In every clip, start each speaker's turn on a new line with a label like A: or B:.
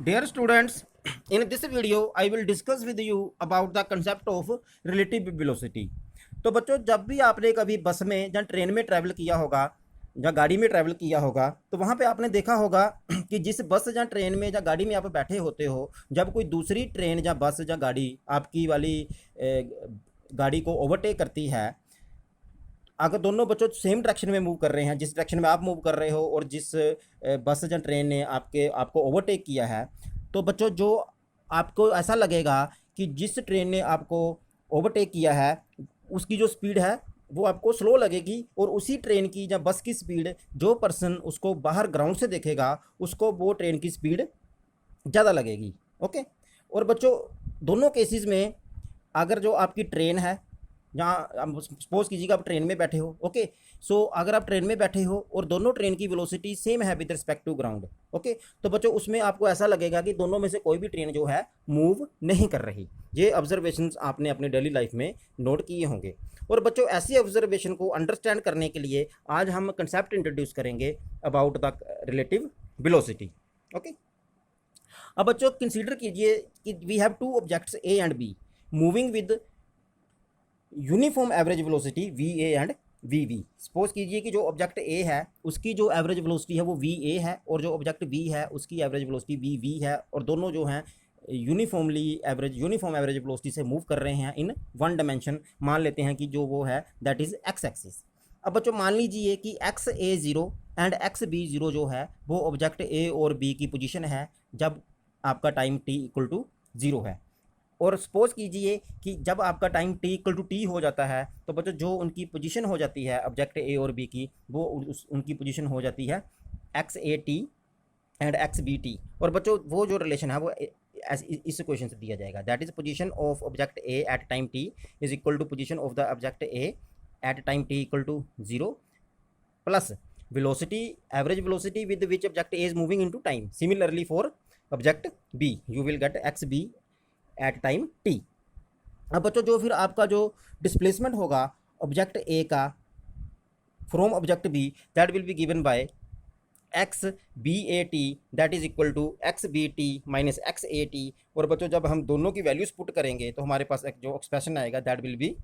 A: Dear students, in this video I will discuss with you about the concept of relative velocity। तो बच्चों, जब भी आपने कभी बस में या ट्रेन में ट्रैवल किया होगा या गाड़ी में ट्रैवल किया होगा तो वहाँ पे आपने देखा होगा कि जिस बस या ट्रेन में या गाड़ी में आप बैठे होते हो, जब कोई दूसरी ट्रेन या बस या गाड़ी आपकी वाली गाड़ी को ओवरटेक करती है, अगर दोनों बच्चों सेम डायरेक्शन में मूव कर रहे हैं, जिस डायरेक्शन में आप मूव कर रहे हो और जिस बस या ट्रेन ने आपको ओवरटेक किया है, तो बच्चों जो आपको ऐसा लगेगा कि जिस ट्रेन ने आपको ओवरटेक किया है उसकी जो स्पीड है वो आपको स्लो लगेगी, और उसी ट्रेन की या बस की स्पीड जो पर्सन उसको बाहर ग्राउंड से देखेगा उसको वो ट्रेन की स्पीड ज़्यादा लगेगी। ओके। और बच्चों, दोनों केसेस में अगर जो आपकी ट्रेन है, जहाँ सपोज कीजिएगा आप ट्रेन में बैठे हो, ओके, सो अगर आप ट्रेन में बैठे हो और दोनों ट्रेन की वेलोसिटी सेम है with respect to ground, okay, तो बच्चों उसमें आपको ऐसा लगेगा कि दोनों में से कोई भी ट्रेन जो है मूव नहीं कर रही। ये ऑब्जर्वेशंस आपने अपने डेली लाइफ में नोट किए होंगे। और बच्चों, ऐसी ऑब्जर्वेशन को अंडरस्टैंड करने के लिए आज हम कंसेप्ट इंट्रोड्यूस करेंगे about the relative velocity. Okay. अब बच्चों कंसीडर कीजिए कि we have two objects A and B moving with uniform average velocity V A and V B. Suppose कीजिए कि जो ऑब्जेक्ट ए है उसकी जो एवरेज वेलोसिटी है वो वी ए है, और जो ऑब्जेक्ट बी है उसकी एवरेज वेलोसिटी वी वी है, और दोनों जो हैं यूनिफॉर्म एवरेज वेलोसिटी से मूव कर रहे हैं इन वन डायमेंशन। मान लेते हैं कि जो वो है दैट इज़ एक्स एक्सिस। अब बच्चों मान लीजिए कि X A zero and X B zero जो है वो ऑब्जेक्ट ए और बी की पोजीशन है जब आपका time T equal to zero है। और सपोज कीजिए कि जब आपका time T equal to T हो जाता है तो बच्चों जो उनकी पोजीशन हो जाती है ऑब्जेक्ट ए और बी की, वो उनकी पोजीशन हो जाती है X A T and X B T. और बच्चों वो जो रिलेशन है वो इस क्वेश्चन से दिया जाएगा, that is position of object A at time T is equal to position of the object A at time T equal to zero plus velocity average velocity with which object A is moving into time. Similarly for object B you will get xb at time t। अब बच्चों जो फिर आपका जो displacement होगा object A का from object B that will be given by X B A T that is equal to X B T minus X A T. और बच्चों जब हम दोनों की वैल्यूज पुट करेंगे तो हमारे पास एक जो एक्सप्रेशन आएगा that will be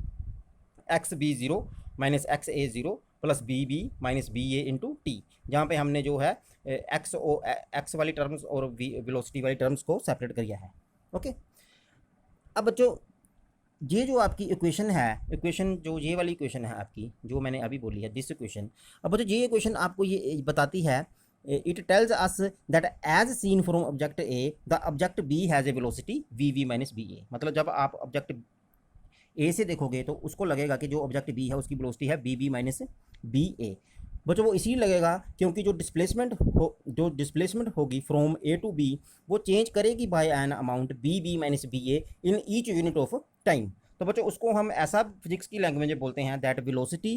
A: X B zero minus X A zero plus B B minus B A into T, जहाँ पे हमने जो है एक्स वाली टर्म्स और वेलोसिटी वाली टर्म्स को सेपरेट किया है। ओके। अब बच्चों ये जो आपकी इक्वेशन है, इक्वेशन जो ये वाली इक्वेशन है आपकी जो मैंने अभी बोली है दिस इक्वेशन, अब बच्चों ये इक्वेशन आपको ये बताती है, it tells us that as seen from object A the object B has a velocity V V minus B A. मतलब जब आप ऑब्जेक्ट ए से देखोगे तो उसको लगेगा कि जो ऑब्जेक्ट बी है उसकी वेलोसिटी है B B minus B A. बच्चों वो इसीलिए लगेगा क्योंकि जो डिस्प्लेसमेंट होगी फ्रॉम ए टू बी वो चेंज करेगी by an amount B B minus B A in each unit of time. तो बच्चों उसको हम ऐसा फिजिक्स की लैंग्वेज में बोलते हैं that velocity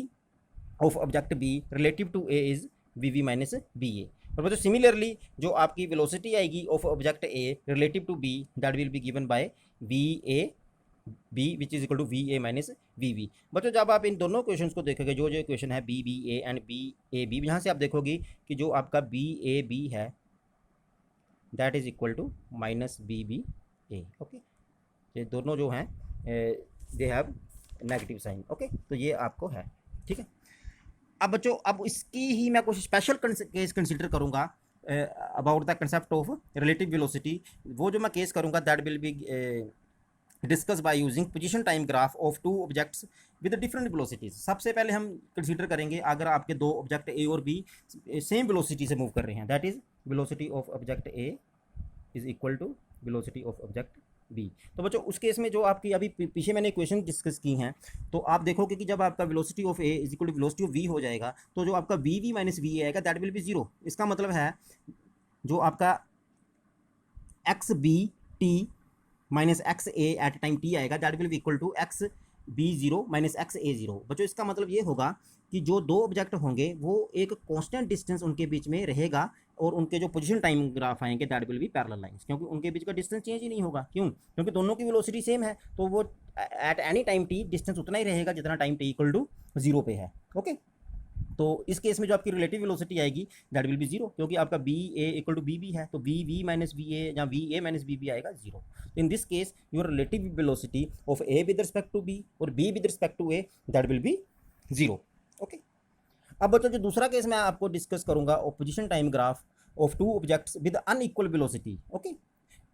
A: of object B relative to A is V V minus B A. और बच्चों सिमिलरली जो आपकी वेलोसिटी आएगी of object A relative to B that will be given by V A B which is equal to V A minus V V. बच्चों जब आप इन दोनों question को देखोगे, जो जो क्वेश्चन है B B A and B A B, यहाँ से आप देखोगे कि जो आपका बी ए बी है that is equal to minus B B A. Okay, ये दोनों जो हैं they have negative sign. Okay, तो ये आपको है, ठीक है। अब बच्चों अब इसकी ही मैं कुछ स्पेशल केस कंसिडर करूँगा about the concept of relative velocity. वो जो मैं केस करूँगा that will be discuss by using position time graph of two objects with different velocities. सबसे पहले हम कंसीडर करेंगे अगर आपके दो ऑब्जेक्ट ए और बी सेम वेलोसिटी से मूव कर रहे हैं, that is velocity of object A is equal to velocity of object B. तो बच्चों उस केस में जो आपकी अभी पीछे मैंने इक्वेशन डिस्कस की हैं तो आप देखोगे कि जब आपका velocity of A is equal to velocity of V हो जाएगा तो जो आपका वी वी माइनस वी आएगा दैट विल बी जीरो। इसका मतलब है जो आपका X B T minus X A at time T आएगा that will be equal to X B zero minus X A zero. बच्चों इसका मतलब ये होगा कि जो दो ऑब्जेक्ट होंगे वो एक कांस्टेंट डिस्टेंस उनके बीच में रहेगा और उनके जो पोजीशन टाइम ग्राफ आएंगे that will B parallel lines, क्योंकि उनके बीच का डिस्टेंस चेंज ही नहीं होगा। क्यों? क्योंकि दोनों की वेलोसिटी सेम है, तो वो at any time T distance उतना ही रहेगा जितना time T equal to zero पे है। ओके, तो इस केस में जो आपकी रिलेटिव वेलोसिटी आएगी दैट विल बी जीरो, क्योंकि आपका B A equal to B B है, तो V V minus V A या V A minus B B आएगा जीरो। तो in this case your relative velocity of A with respect to B और B with respect to A that will be zero. Okay, अब बच्चों जो दूसरा case मैं आपको डिस्कस करूंगा position time graph of two objects with unequal velocity. Okay,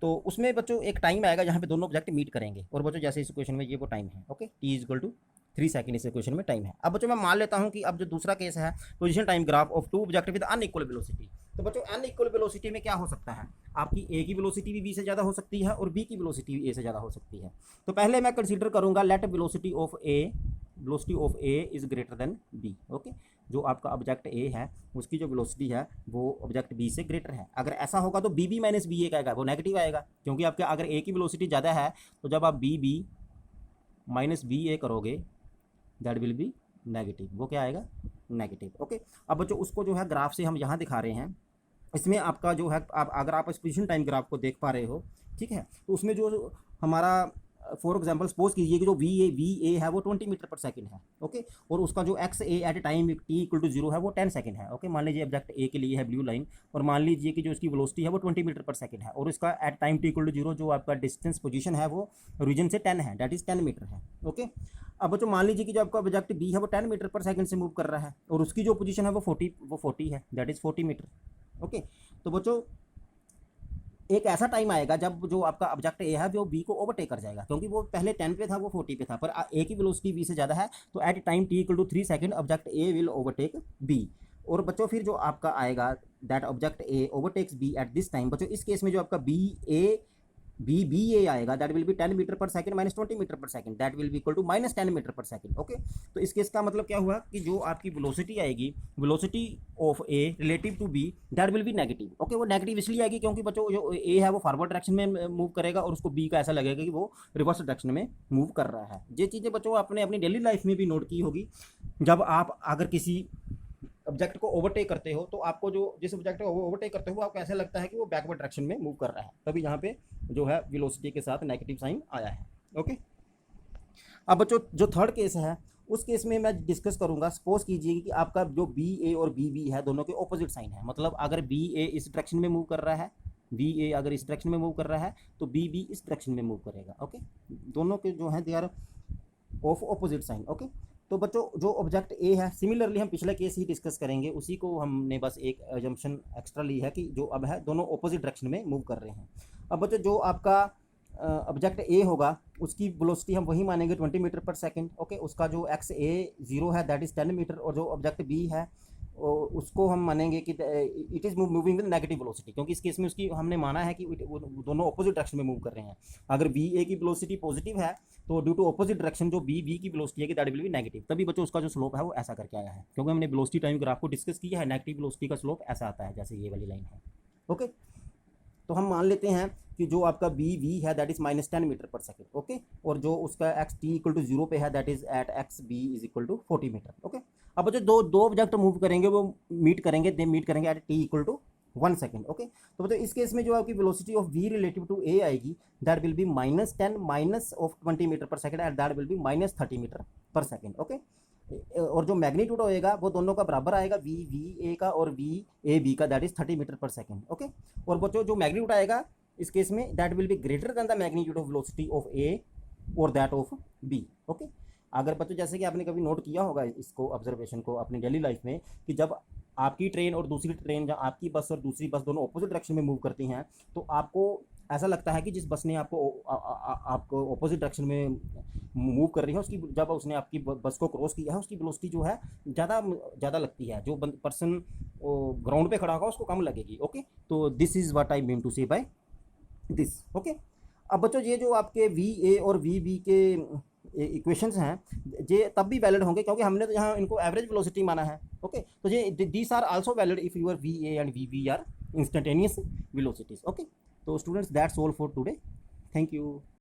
A: तो उसमें बच्चों एक टाइम आएगा जहाँ पे दोनों ऑब्जेक्ट मीट करेंगे, और बच्चों जैसे इस इक्वेशन में ये वो टाइम है। Okay, T is equal to 3 second इस इक्वेशन में टाइम है। अब बच्चों मैं मान लेता हूँ कि अब जो दूसरा केस है position time graph of two object with unequal velocity, तो बच्चों अनइक्वल वेलोसिटी में क्या हो सकता है, आपकी ए की वेलोसिटी भी बी से ज़्यादा हो सकती है और बी की वेलोसिटी भी ए से ज़्यादा हो सकती है। तो पहले मैं कंसीडर करूँगा let velocity of A is greater than B. Okay, जो आपका ऑब्जेक्ट ए है उसकी जो वेलोसिटी है वो ऑब्जेक्ट बी से ग्रेटर है। अगर ऐसा होगा तो बी बी माइनस बी ए का आएगा, वो नेगेटिव आएगा, क्योंकि आपके अगर ए की वेलोसिटी ज़्यादा है तो जब आप बी बी माइनस बी ए करोगे दैट विल बी नेगेटिव, वो क्या आएगा, नेगेटिव। ओके, अब बच्चों उसको जो है ग्राफ से हम यहाँ दिखा रहे हैं, इसमें आपका जो है आप अगर आप इस पोजीशन टाइम ग्राफ को देख पा रहे हो, ठीक है, तो उसमें जो हमारा फॉर एग्जांपल सपोज कीजिए कि जो वी ए है वो 20 मीटर पर सेकंड है। ओके, और उसका जो X A at time T equal to zero है वो 10 सेकंड है। ओके, मान लीजिए ऑब्जेक्ट ए के लिए है ब्लू लाइन, और मान लीजिए कि जो इसकी वेलोसिटी है वो 20 मीटर पर सेकंड है, और इसका at time T equal to zero जो आपका डिस्टेंस पोजीशन है वो रीजन से 10 है, दैट इज 10 मीटर है। ओके, अब बच्चों मान लीजिए कि जो आपका ऑब्जेक्ट बी है वो 10 मीटर पर सेकंड से मूव कर रहा है, और उसकी जो पोजीशन है वो 40 है, दैट इज 40 मीटर। ओके, तो बच्चों एक ऐसा टाइम आएगा जब जो आपका ऑब्जेक्ट ए है वो बी को ओवरटेक कर जाएगा, क्योंकि वो पहले 10 पे था वो 40 पे था, पर ए की वेलोसिटी बी से ज़्यादा है, तो at time T equal to 3 second object A will overtake B. और बच्चों फिर जो आपका आएगा that object A overtakes B at this time, बच्चों इस केस में जो आपका बी ए आएगा दैट विल बी 10 मीटर पर सेकंड माइनस 20 मीटर पर second, that will be equal to minus 10 meter पर सेकंड। ओके, तो इस केस का मतलब क्या हुआ कि जो आपकी वेलोसिटी आएगी, velocity of A relative to B that will be negative. Okay, वो नेगेटिव इसलिए आएगी क्योंकि बच्चों जो ए है वो फॉरवर्ड डायरेक्शन में मूव करेगा, और उसको बी का ऐसा लगेगा कि वो रिवर्स डायरेक्शन में मूव कर रहा है। ये चीज़ें बच्चों आपने अपनी डेली लाइफ में भी नोट की होगी, जब आप अगर किसी ऑब्जेक्ट को ओवरटेक करते हो तो आपको जो जिस ऑब्जेक्ट को ओवरटेक करते हो वो आपको ऐसा लगता है कि वो बैकवर्ड डायरेक्शन में मूव कर रहा है, तभी यहाँ पे जो है वेलोसिटी के साथ नेगेटिव साइन आया है। ओके, अब बच्चों जो थर्ड केस है उस केस में मैं डिस्कस करूंगा। सपोज कीजिए कि आपका जो बी ए और बी बी है दोनों के ऑपोजिट साइन है, मतलब अगर बी ए इस डायरेक्शन में मूव कर रहा है, बी ए अगर इस डायरेक्शन में मूव कर रहा है तो बी बी इस डायरेक्शन में मूव करेगा। ओके, दोनों के जो है they are of opposite sign. Okay, तो बच्चों जो ऑब्जेक्ट ए है सिमिलरली हम पिछले केस ही डिस्कस करेंगे, उसी को हमने बस एक एजम्पशन एक्स्ट्रा ली है कि जो अब है दोनों ऑपोजिट डायरेक्शन में मूव कर रहे हैं। अब बच्चों जो आपका ऑब्जेक्ट ए होगा उसकी वेलोसिटी हम वही मानेंगे 20 मीटर पर सेकंड। ओके, उसका जो एक्स ए जीरो है दैट इज 10 मीटर, और जो ऑब्जेक्ट बी है उसको हम मानेंगे कि it is moving with negative velocity, क्योंकि इस केस में उसकी हमने माना है कि वो दोनों ऑपोजिट डायरेक्शन में मूव कर रहे हैं। अगर बी ए की वेलोसिटी पॉजिटिव है तो ड्यू टू ऑपोजिट डायरेक्शन जो बी बी की वेलोसिटी है कि दैट विल बी नेगेटिव, तभी बच्चों उसका जो स्लोप है वो ऐसा करके आया है, क्योंकि हमने वेलोसिटी टाइम ग्राफ को डिस्कस किया है, नेगेटिव वेलोसिटी का स्लोप ऐसा आता है जैसे ये वाली लाइन है। ओके, तो हम मान लेते हैं कि जो आपका बी वी है दैट इज माइनस 10 मीटर पर सेकंड। ओके, और जो उसका X T equal to zero पे है that is at X B is equal to 40 meter. Okay, अब बच्चों दो ऑब्जेक्ट मूव करेंगे, वो मीट करेंगे at T equal to 1 second. Okay, तो बच्चों इस केस में जो आपकी velocity of V relative to A आएगी that will be minus 10 minus of 20 meter पर second and that will be minus 30 meter पर सेकंड। ओके, और जो मैग्नीट्यूड होएगा वो दोनों का बराबर आएगा, वी वी ए का और वी ए बी का, दैट इज 30 मीटर पर सेकंड। ओके, और बच्चों जो मैग्नीट्यूड आएगा इस केस में that will be greater than the magnitude of velocity of A और दैट ऑफ बी। ओके, अगर बच्चों जैसे कि आपने कभी नोट किया होगा इसको ऑब्जर्वेशन को अपनी डेली लाइफ में कि जब आपकी ट्रेन और दूसरी ट्रेन या आपकी बस और दूसरी बस दोनों ऑपोजिट डायरेक्शन में मूव करती हैं तो आपको ऐसा लगता है कि जिस बस ने आपको ऑपोजिट डायरेक्शन में मूव कर रही है उसकी जब उसने आपकी बस को क्रॉस किया है उसकी वेलोसिटी जो है ज़्यादा लगती है, जो पर्सन ग्राउंड पे खड़ा होगा उसको कम लगेगी। ओके, तो this is what I mean to say by this. Okay, अब बच्चों ये जो आपके वी ए और वी बी के इक्वेशंस हैं ये तब भी वैलिड होंगे क्योंकि हमने तो यहाँ इनको एवरेज वेलोसिटी माना है। ओके, तो ये these are also valid if your V A and V B are instantaneous velocities. Okay, तो students that's all for today, thank you.